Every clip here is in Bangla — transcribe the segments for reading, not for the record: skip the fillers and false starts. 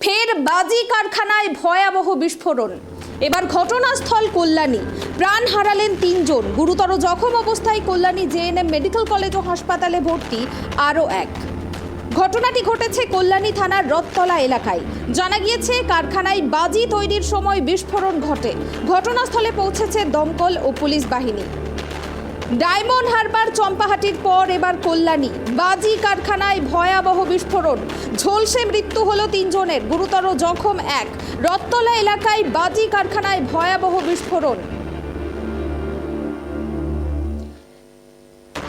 ফের বাজি কারখানায় ভয়াবহ বিস্ফোরণ। এবার ঘটনাস্থল কল্যাণী। প্রাণ হারালেন 3 জন। গুরুতর জখম অবস্থায় কল্যাণী জেএনএম মেডিকেল কলেজ ও হাসপাতালে ভর্তি আরও এক। ঘটনাটি ঘটেছে কল্যাণী থানার রথতলা এলাকায়। জানা গিয়েছে কারখানায় বাজি তৈরির সময় বিস্ফোরণ ঘটে। ঘটনাস্থলে পৌঁছেছে দমকল ও পুলিশ বাহিনী। ডায়মন্ড হারবার চম্পাহাটির পর এবার কল্যাণী। বাজি কারখানায় ভয়াবহ বিস্ফোরণ। ঝলসে মৃত্যু হলো 3 জনের, গুরুতর জখম এক। রথতলা এলাকায় বাজি কারখানায় ভয়াবহ বিস্ফোরণ।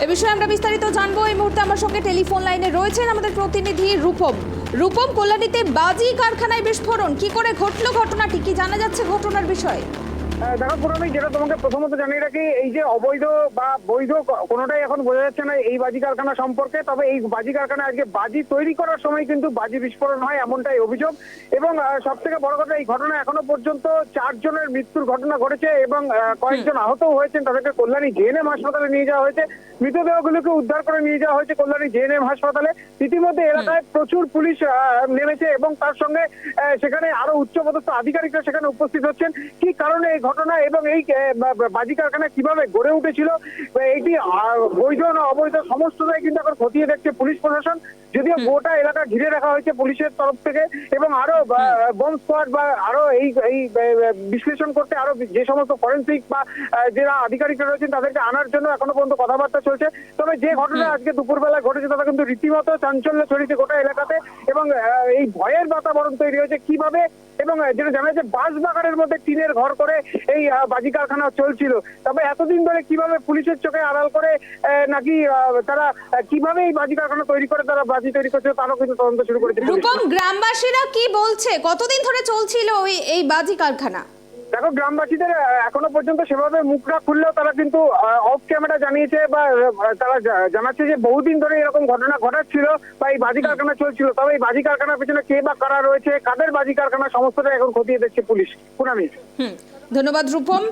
এ বিষয়ে আমরা বিস্তারিত জানবো। এই মুহূর্তে আমার সঙ্গে টেলিফোন লাইনে রয়েছেন আমাদের প্রতিনিধি রূপম। রূপম, কল্যাণীতে বাজি কারখানায় বিস্ফোরণ কি করে ঘটলো, ঘটনাটি কি জানা যাচ্ছে ঘটনার বিষয়ে? দেখো পুরো যেটা তোমাকে প্রথমত জানিয়ে রাখি, এই যে অবৈধ বা বৈধ কোনোটাই এখন বোঝা যাচ্ছে না এই বাজি কারখানা সম্পর্কে। তবে এই বাজি কারখানা আজকে বাজি তৈরি করার সময় কিন্তু বাজি বিস্ফোরণ হয় এমনটাই অভিযোগ। এবং সব থেকে বড় কথা, এই ঘটনা এখনো পর্যন্ত 4 জনের মৃত্যুর ঘটনা ঘটেছে এবং কয়েকজন আহত হয়েছেন। তাদেরকে কল্যাণী জেএনএম হাসপাতালে নিয়ে যাওয়া হয়েছে। মৃতদেহগুলোকে উদ্ধার করে নিয়ে যাওয়া হয়েছে কল্যাণী জেএনএম হাসপাতালে। ইতিমধ্যে এলাকায় প্রচুর পুলিশ নেমেছে এবং তার সঙ্গে সেখানে আরো উচ্চপদস্থ আধিকারিকরা সেখানে উপস্থিত হচ্ছেন। কি কারণে এই ঘটনা এবং এই বাজি কারখানা কিভাবে গড়ে উঠেছিল, এইটি বৈধ না অবৈধ সমস্তটাই কিন্তু এখন খতিয়ে দেখছে পুলিশ প্রশাসন। যদিও গোটা এলাকা ঘিরে রাখা হয়েছে পুলিশের তরফ থেকে এবং আরো বম স্কোয়াড বা আরো এই বিশ্লেষণ করতে আরো যে সমস্ত ফরেন্সিক বা যারা আধিকারিকরা রয়েছেন তাদেরকে আনার জন্য এখনো পর্যন্ত কথাবার্তা চলছে। তবে যে ঘটনা আজকে দুপুরবেলা ঘটেছে তাতে কিন্তু রীতিমতো চাঞ্চল্য ছড়িয়েছে গোটা এলাকাতে এবং এই ভয়ের বাতাবরণ তৈরি হয়েছে কিভাবে। এবং যেটা জানা যাচ্ছে বাঁশবাগানের মধ্যে টিনের ঘর করে এই বাজি কারখানা চলছিল। তবে এতদিন ধরে কিভাবে পুলিশের চোখে আড়াল করে নাকি তারা কিভাবে এই বাজি কারখানা তৈরি করে তারা বাজি তৈরি করছে তারও কিন্তু তদন্ত শুরু করেছে। রূপম, গ্রামবাসীরা কি বলছে, কতদিন ধরে চলছিল এই বাজি কারখানা? দেখো, গ্রামবাসীদের এখনো পর্যন্ত সেভাবে মুখ না খুললেও তারা কিন্তু অফ ক্যামেরা জানিয়েছে বা তারা জানাচ্ছে যে বহুদিন ধরে এরকম ঘটনা ঘটাচ্ছিল বা এই বাজি কারখানা চলছিল। তবে এই বাজি কারখানার পেছনে কে বা কারা রয়েছে, কাদের বাজি কারখানা, সমস্তটা এখন খতিয়ে দেখছে পুলিশ। পুনামি, ধন্যবাদ রূপম।